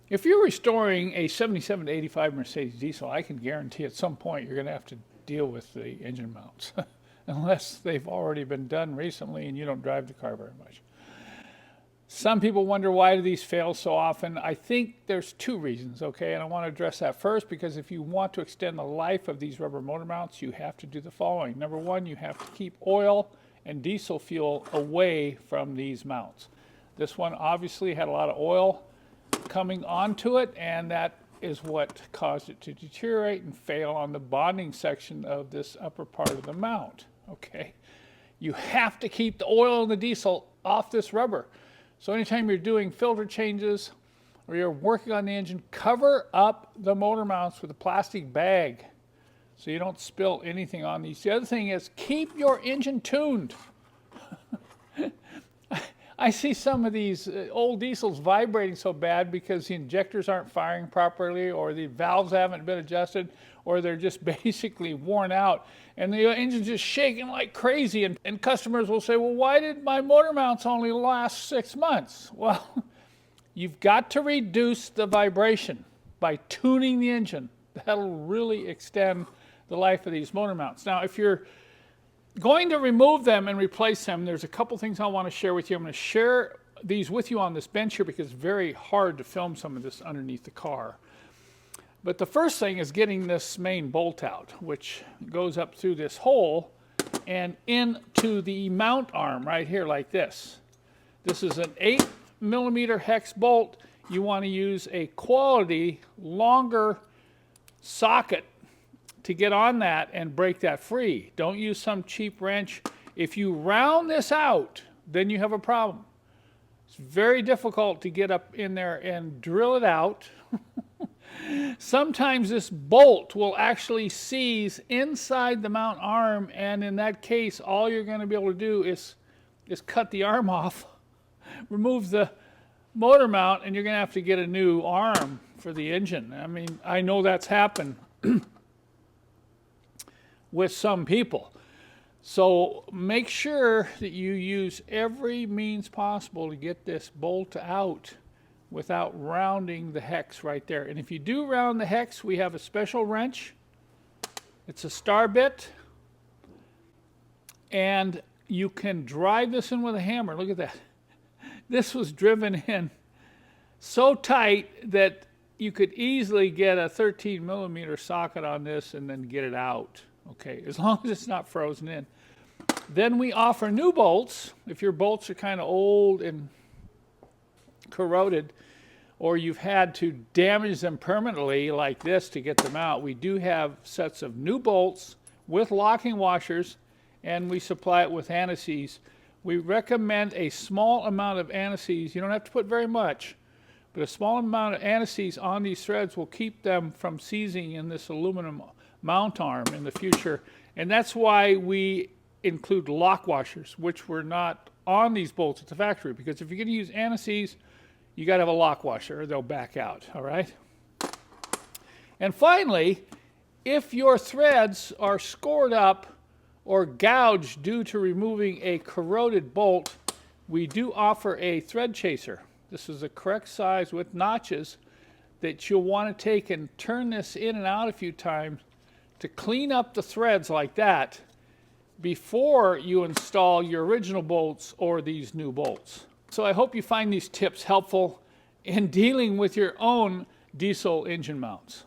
If you're restoring a 77 to 85 Mercedes diesel, I can guarantee at some point you're going to have to deal with the engine mounts, unless they've already been done recently and you don't drive the car very much. Some people wonder, why do these fail so often? I think there's two reasons, okay? And I want to address that first, because if you want to extend the life of these rubber motor mounts, you have to do the following. Number one, you have to keep oil and diesel fuel away from these mounts. This one obviously had a lot of oil coming onto it, and that is what caused it to deteriorate and fail on the bonding section of this upper part of the mount, okay? You have to keep the oil and the diesel off this rubber. So anytime you're doing filter changes or you're working on the engine, cover up the motor mounts with a plastic bag so you don't spill anything on these. The other thing is, keep your engine tuned. I see some of these old diesels vibrating so bad because the injectors aren't firing properly, or the valves haven't been adjusted, or they're just basically worn out, and the engine's just shaking like crazy, and customers will say, well, why did my motor mounts only last 6 months? Well, you've got to reduce the vibration by tuning the engine. That'll really extend the life of these motor mounts. Now, if you're going to remove them and replace them, there's a couple things I want to share with you. I'm going to share these with you on this bench here because it's very hard to film some of this underneath the car. But the first thing is getting this main bolt out, which goes up through this hole and into the mount arm right here like this. This is an 8mm hex bolt. You want to use a quality, longer socket to get on that and break that free. Don't use some cheap wrench. If you round this out, then you have a problem. It's very difficult to get up in there and drill it out. Sometimes this bolt will actually seize inside the mount arm, and in that case, all you're going to be able to do is cut the arm off, remove the motor mount, and you're going to have to get a new arm for the engine. I mean, I know that's happened with some people. So make sure that you use every means possible to get this bolt out without rounding the hex right there. And if you do round the hex, we have a special wrench. It's a star bit, and you can drive this in with a hammer. Look at that. This was driven in so tight that you could easily get a 13mm socket on this and then get it out. Okay, as long as it's not frozen in. Then we offer new bolts. If your bolts are kind of old and corroded, or you've had to damage them permanently like this to get them out, we do have sets of new bolts with locking washers, and we supply it with anti-seize. We recommend a small amount of anti-seize. You don't have to put very much, but a small amount of anti-seize on these threads will keep them from seizing in this aluminum mount arm in the future. And that's why we include lock washers, which were not on these bolts at the factory, because if you're going to use anti-seize, you got to have a lock washer or they'll back out, all right? And finally, if your threads are scored up or gouged due to removing a corroded bolt, we do offer a thread chaser. This is the correct size with notches that you'll want to take and turn this in and out a few times to clean up the threads like that before you install your original bolts or these new bolts. So I hope you find these tips helpful in dealing with your own diesel engine mounts.